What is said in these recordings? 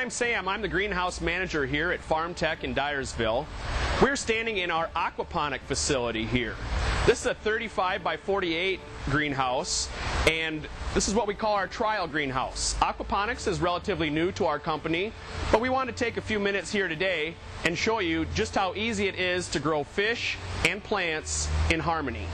I'm Sam. I'm the greenhouse manager here at Farm Tech in Dyersville. We're standing in our aquaponic facility here. This is a 35 by 48 greenhouse, and this is what we call our trial greenhouse. Aquaponics is relatively new to our company, but we want to take a few minutes here today and show you just how easy it is to grow fish and plants in harmony.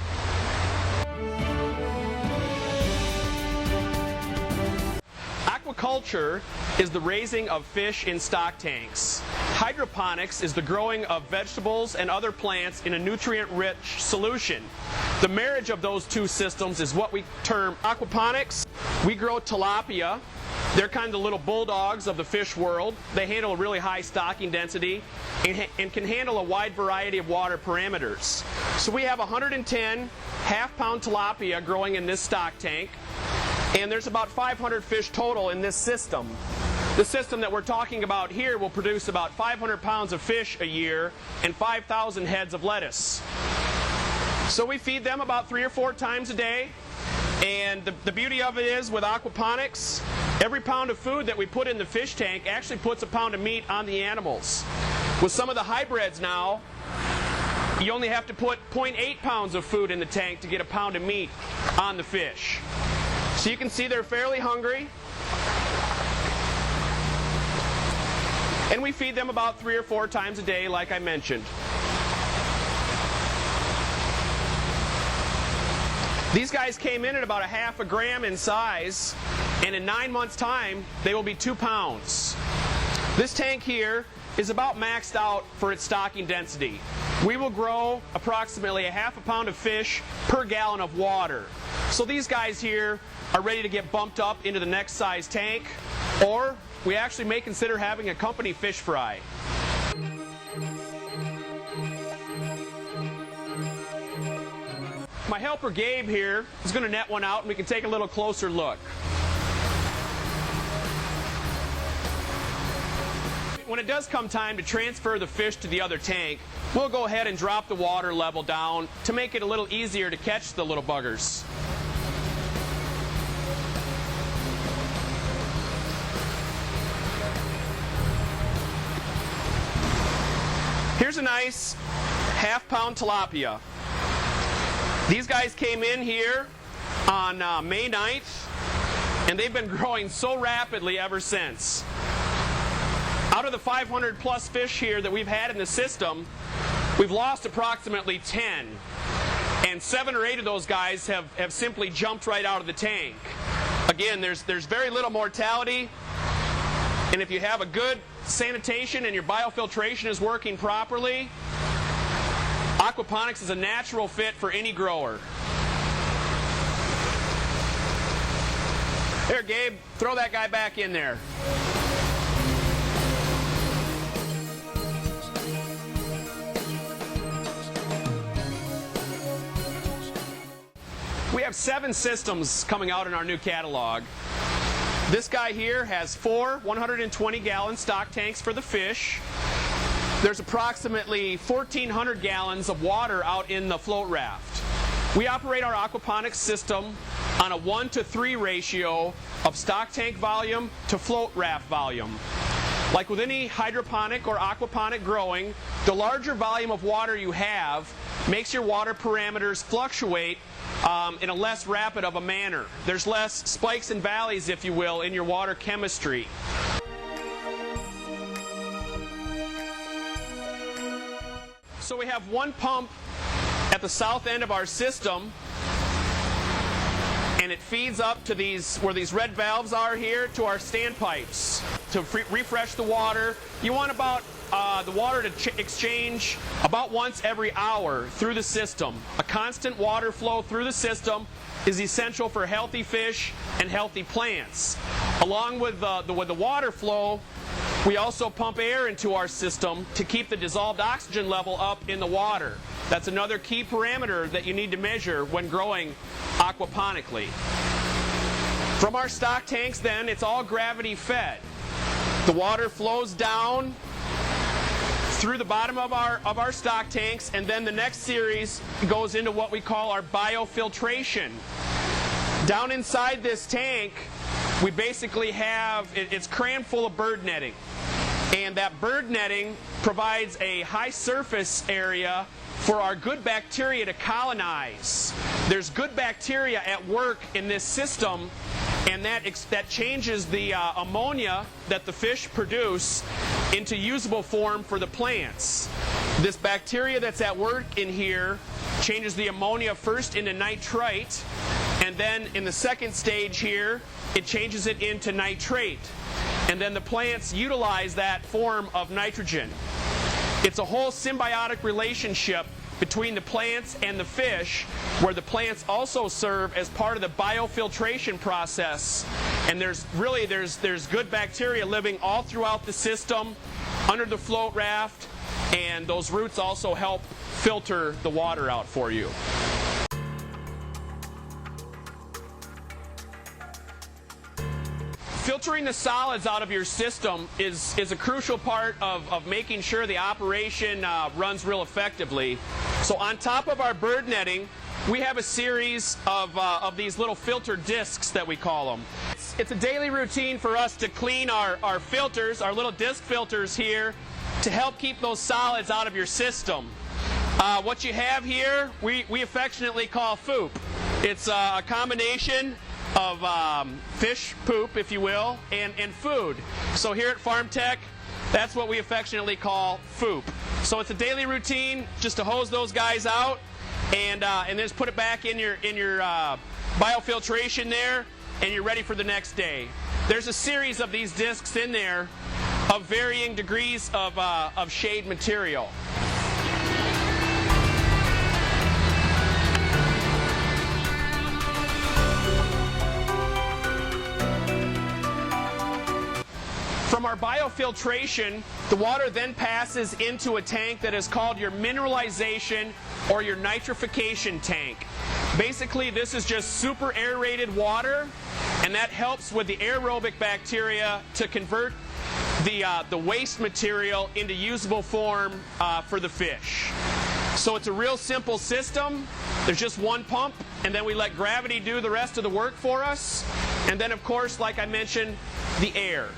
Aquaculture is the raising of fish in stock tanks. Hydroponics is the growing of vegetables and other plants in a nutrient-rich solution. The marriage of those two systems is what we term aquaponics. We grow tilapia. They're kind of the little bulldogs of the fish world. They handle a really high stocking density and can handle a wide variety of water parameters. So we have 110 half-pound tilapia growing in this stock tank. And there's about 500 fish total in this system. The system that we're talking about here will produce about 500 pounds of fish a year and 5,000 heads of lettuce. So we feed them about 3 or 4 times a day. And the beauty of it is, with aquaponics, every pound of food that we put in the fish tank actually puts a pound of meat on the animals. With some of the hybrids now, you only have to put 0.8 pounds of food in the tank to get a pound of meat on the fish. So you can see they're fairly hungry. And we feed them about 3 or 4 times a day, like I mentioned. These guys came in at about 1/2 gram in size, and in 9 months' time, they will be 2 pounds. This tank here is about maxed out for its stocking density. We will grow approximately 1/2 pound of fish per gallon of water. So these guys here are ready to get bumped up into the next size tank, or we actually may consider having a company fish fry. My helper Gabe here is going to net one out, and we can take a little closer look. When it does come time to transfer the fish to the other tank, we'll go ahead and drop the water level down to make it a little easier to catch the little buggers. Here's a nice 1/2 pound tilapia. These guys came in here on May 9th, and they've been growing so rapidly ever since. Out of the 500 plus fish here that we've had in the system, we've lost approximately 10. And 7 or 8 of those guys have simply jumped right out of the tank. Again, there's very little mortality, and if you have a good sanitation and your biofiltration is working properly, aquaponics is a natural fit for any grower. There, Gabe, throw that guy back in there. We have 7 systems coming out in our new catalog. This guy here has 4 120-gallon stock tanks for the fish. There's approximately 1,400 gallons of water out in the float raft. We operate our aquaponics system on a 1-to-3 ratio of stock tank volume to float raft volume. Like with any hydroponic or aquaponic growing, the larger volume of water you have makes your water parameters fluctuate in a less rapid of a manner. There's less spikes and valleys, if you will, in your water chemistry. So we have one pump at the south end of our system, and it feeds up to these, where these red valves are here, to our standpipes to refresh the water. You want about the water to exchange about once every hour through the system. A constant water flow through the system is essential for healthy fish and healthy plants. Along with the water flow, we also pump air into our system to keep the dissolved oxygen level up in the water. That's another key parameter that you need to measure when growing aquaponically. From our stock tanks then, it's all gravity fed. The water flows down through the bottom of our stock tanks, and then the next series goes into what we call our biofiltration. Down inside this tank, we basically have, it's crammed full of bird netting. And that bird netting provides a high surface area for our good bacteria to colonize. There's good bacteria at work in this system, and that changes the ammonia that the fish produce into usable form for the plants. This bacteria that's at work in here changes the ammonia first into nitrite, and then in the second stage here, it changes it into nitrate. And then the plants utilize that form of nitrogen. It's a whole symbiotic relationship between the plants and the fish, where the plants also serve as part of the biofiltration process. And there's good bacteria living all throughout the system, under the float raft, and those roots also help filter the water out for you. Filtering the solids out of your system is a crucial part of making sure the operation runs real effectively. So on top of our bird netting, we have a series of these little filter discs that we call them. It's a daily routine for us to clean our filters, our little disc filters here, to help keep those solids out of your system. What you have here, we affectionately call FOOP. It's a combination of fish poop, if you will, and food. So here at Farm Tech, that's what we affectionately call FOOP. So it's a daily routine just to hose those guys out and then just put it back in your biofiltration there, and you're ready for the next day. There's a series of these discs in there of varying degrees of shade material. From our biofiltration, the water then passes into a tank that is called your mineralization or your nitrification tank. Basically, this is just super aerated water, and that helps with the aerobic bacteria to convert the waste material into usable form for the fish. So it's a real simple system. There's just one pump, and then we let gravity do the rest of the work for us. And then, of course, like I mentioned, the air.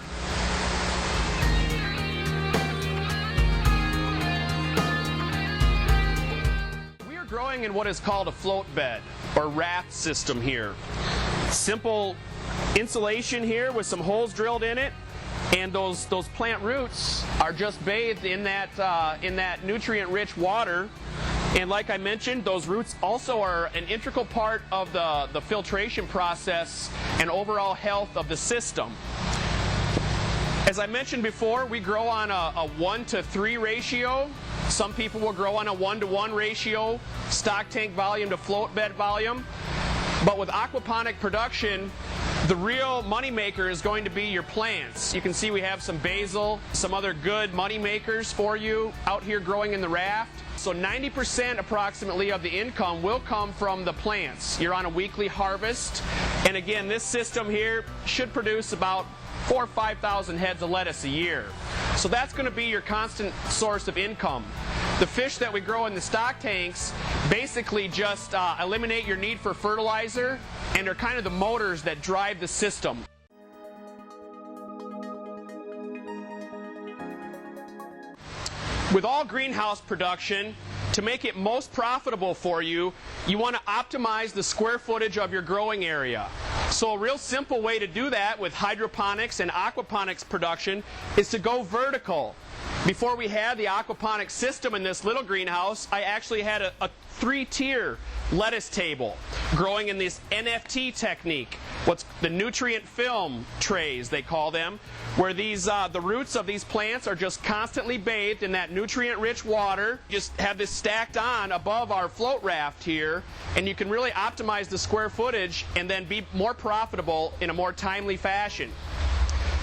Growing in what is called a float bed or raft system here. Simple insulation here with some holes drilled in it, and those plant roots are just bathed in that nutrient-rich water. And like I mentioned, those roots also are an integral part of the filtration process and overall health of the system. As I mentioned before, we grow on a 1-to-3 ratio. Some people will grow on a 1-to-1 ratio, stock tank volume to float bed volume. But with aquaponic production, the real moneymaker is going to be your plants. You can see we have some basil, some other good money makers for you out here growing in the raft. So 90% approximately of the income will come from the plants. You're on a weekly harvest. And again, this system here should produce about 4,000 or 5,000 heads of lettuce a year. So that's going to be your constant source of income. The fish that we grow in the stock tanks basically just eliminate your need for fertilizer and are kind of the motors that drive the system. With all greenhouse production, to make it most profitable for you, you want to optimize the square footage of your growing area. So a real simple way to do that with hydroponics and aquaponics production is to go vertical. Before we had the aquaponic system in this little greenhouse, I actually had a 3-tier lettuce table growing in this NFT technique, what's the nutrient film trays they call them, where these the roots of these plants are just constantly bathed in that nutrient-rich water. Just have this stacked on above our float raft here, and you can really optimize the square footage and then be more profitable in a more timely fashion.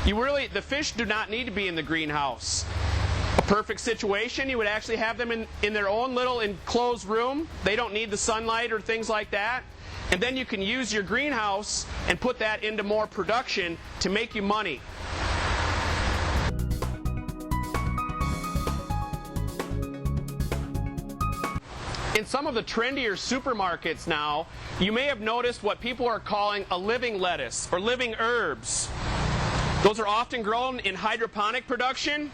The fish do not need to be in the greenhouse. A perfect situation, you would actually have them in their own little enclosed room. They don't need the sunlight or things like that. And then you can use your greenhouse and put that into more production to make you money. In some of the trendier supermarkets now, you may have noticed what people are calling a living lettuce or living herbs. Those are often grown in hydroponic production.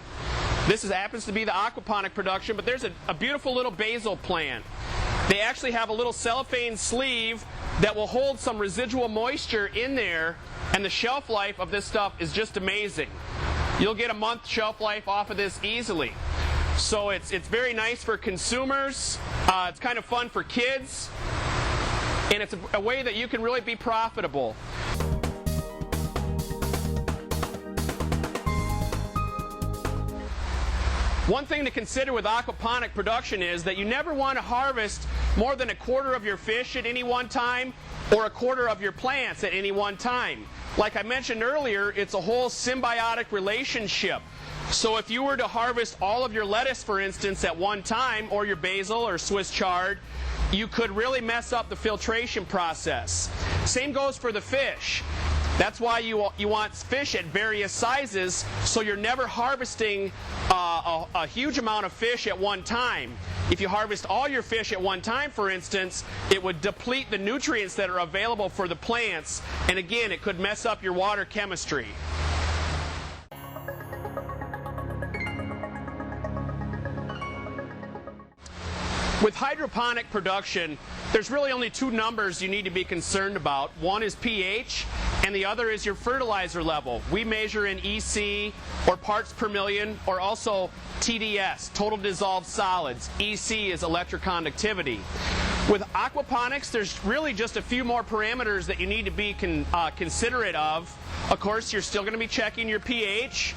This happens to be the aquaponic production, but there's a beautiful little basil plant. They actually have a little cellophane sleeve that will hold some residual moisture in there, and the shelf life of this stuff is just amazing. You'll get a month shelf life off of this easily. So it's very nice for consumers, it's kind of fun for kids, and it's a way that you can really be profitable. One thing to consider with aquaponic production is that you never want to harvest more than 1/4 of your fish at any one time or 1/4 of your plants at any one time. Like I mentioned earlier, it's a whole symbiotic relationship. So if you were to harvest all of your lettuce, for instance, at one time, or your basil or Swiss chard, you could really mess up the filtration process. Same goes for the fish. That's why you want fish at various sizes, so you're never harvesting a huge amount of fish at one time. If you harvest all your fish at one time, for instance, it would deplete the nutrients that are available for the plants, and again, it could mess up your water chemistry. With hydroponic production, there's really only 2 numbers you need to be concerned about. One is pH, and the other is your fertilizer level. We measure in EC, or parts per million, or also TDS, total dissolved solids. EC is electroconductivity. With aquaponics, there's really just a few more parameters that you need to be considerate of. Of course, you're still going to be checking your pH,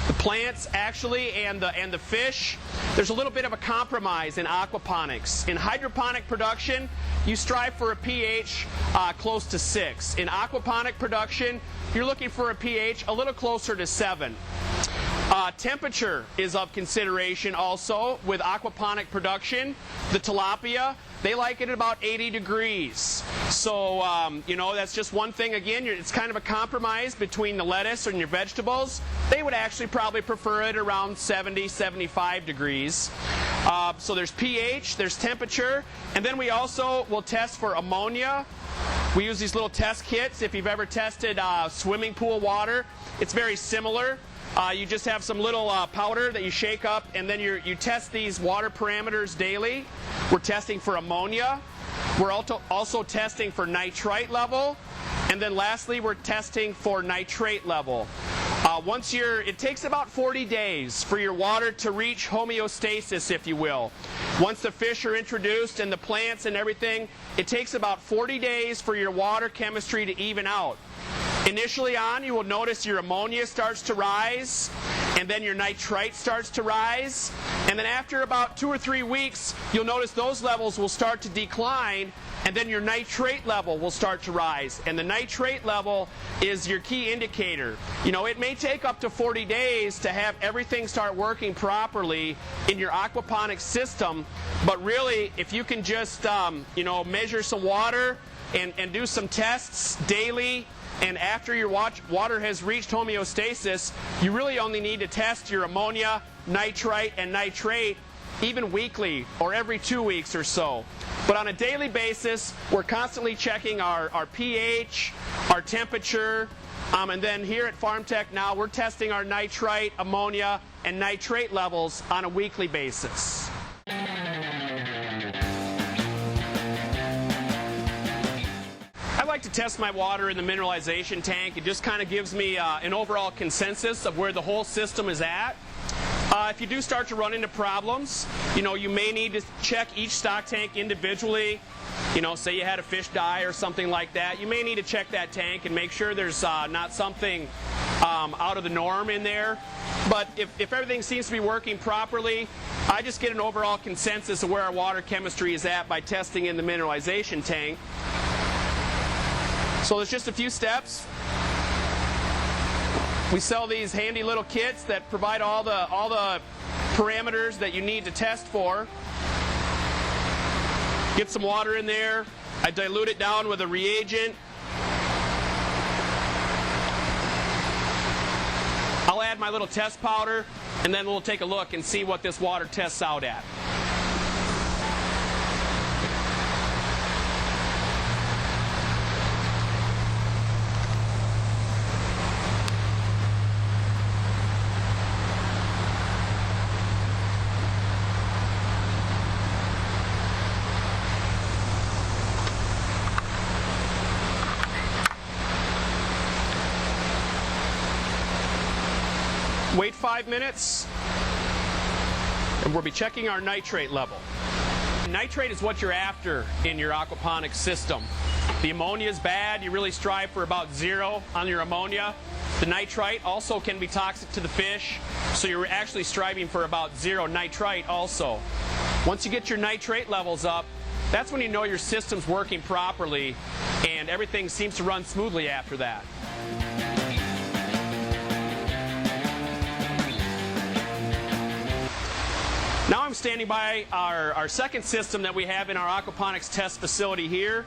the plants actually, and the fish. There's a little bit of a compromise in aquaponics. In hydroponic production, you strive for a pH close to 6. In aquaponic production, you're looking for a pH a little closer to 7. Temperature is of consideration also with aquaponic production. The tilapia, they like it at about 80 degrees. So, that's just one thing. Again, it's kind of a compromise between the lettuce and your vegetables. They would actually probably prefer it around 70, 75 degrees. So there's pH, there's temperature, and then we also will test for ammonia. We use these little test kits. If you've ever tested swimming pool water, it's very similar. You just have some little powder that you shake up, and then you test these water parameters daily. We're testing for ammonia. We're also testing for nitrite level. And then lastly, we're testing for nitrate level. It takes about 40 days for your water to reach homeostasis, if you will. Once the fish are introduced and the plants and everything, it takes about 40 days for your water chemistry to even out. Initially on, you will notice your ammonia starts to rise, and then your nitrite starts to rise, and then after about 2 or 3 weeks, you'll notice those levels will start to decline, and then your nitrate level will start to rise. And the nitrate level is your key indicator. It may take up to 40 days to have everything start working properly in your aquaponics system, but really, if you can just measure some water and do some tests daily, and after your water has reached homeostasis, you really only need to test your ammonia, nitrite, and nitrate even weekly or every 2 weeks or so. But on a daily basis, we're constantly checking our pH, our temperature, and then here at FarmTech now, we're testing our nitrite, ammonia, and nitrate levels on a weekly basis. I like to test my water in the mineralization tank. It just kind of gives me an overall consensus of where the whole system is at. If you do start to run into problems, you may need to check each stock tank individually. Say you had a fish die or something like that. You may need to check that tank and make sure there's not something out of the norm in there. But if everything seems to be working properly, I just get an overall consensus of where our water chemistry is at by testing in the mineralization tank. So there's just a few steps. We sell these handy little kits that provide all the parameters that you need to test for. Get some water in there. I dilute it down with a reagent. I'll add my little test powder, and then we'll take a look and see what this water tests out at. Wait 5 minutes, and we'll be checking our nitrate level. Nitrate is what you're after in your aquaponics system. The ammonia is bad. You really strive for about 0 on your ammonia. The nitrite also can be toxic to the fish, so you're actually striving for about 0 nitrite also. Once you get your nitrate levels up, that's when you know your system's working properly and everything seems to run smoothly after that. Now I'm standing by our second system that we have in our aquaponics test facility here.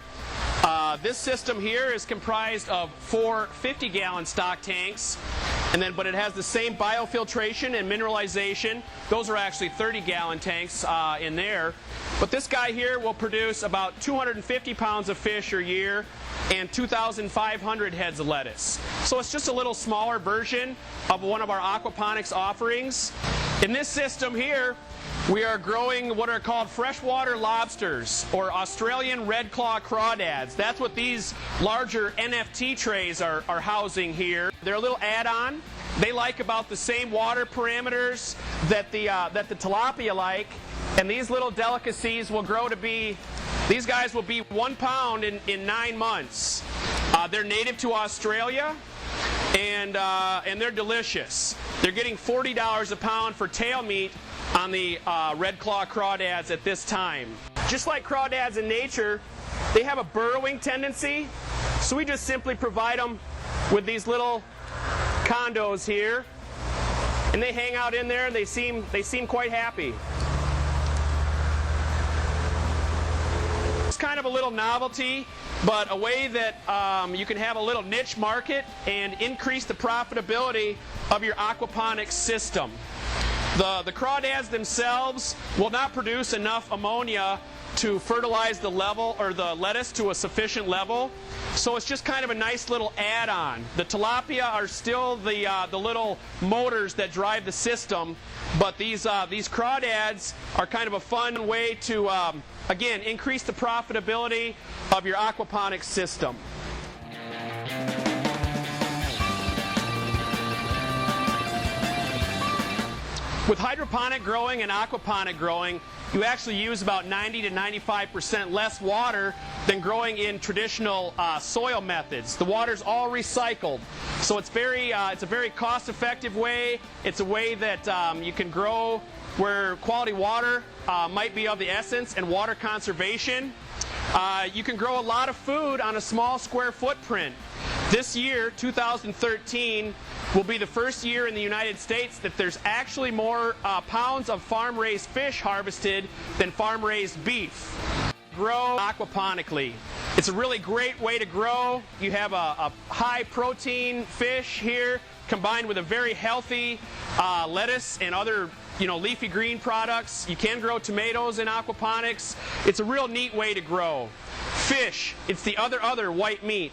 This system here is comprised of 4 50-gallon stock tanks, but it has the same biofiltration and mineralization. Those are actually 30-gallon tanks in there. But this guy here will produce about 250 pounds of fish a year and 2,500 heads of lettuce. So it's just a little smaller version of one of our aquaponics offerings. In this system here, we are growing what are called freshwater lobsters, or Australian red claw crawdads. That's what these larger NFT trays are housing here. They're a little add-on. They like about the same water parameters that the tilapia like, and these little delicacies will grow to be, these guys will be 1 pound in 9 months. They're native to Australia, and they're delicious. They're getting $40 a pound for tail meat on the red claw crawdads at this time. Just like crawdads in nature, they have a burrowing tendency, so we just simply provide them with these little condos here, and they hang out in there and they seem quite happy. It's kind of a little novelty, but a way that you can have a little niche market and increase the profitability of your aquaponics system. The crawdads themselves will not produce enough ammonia to fertilize the level or the lettuce to a sufficient level, so it's just kind of a nice little add-on. The tilapia are still the little motors that drive the system, but these crawdads are kind of a fun way to again increase the profitability of your aquaponics system. With hydroponic growing and aquaponic growing, you actually use about 90 to 95% less water than growing in traditional soil methods. The water's all recycled, so it's a very cost-effective way. It's a way that you can grow where quality water might be of the essence, and water conservation. You can grow a lot of food on a small square footprint. This year, 2013, will be the first year in the United States that there's actually more pounds of farm-raised fish harvested than farm-raised beef. Grow aquaponically. It's a really great way to grow. You have a high-protein fish here combined with a very healthy lettuce and other leafy green products. You can grow tomatoes in aquaponics. It's a real neat way to grow. Fish, it's the other white meat.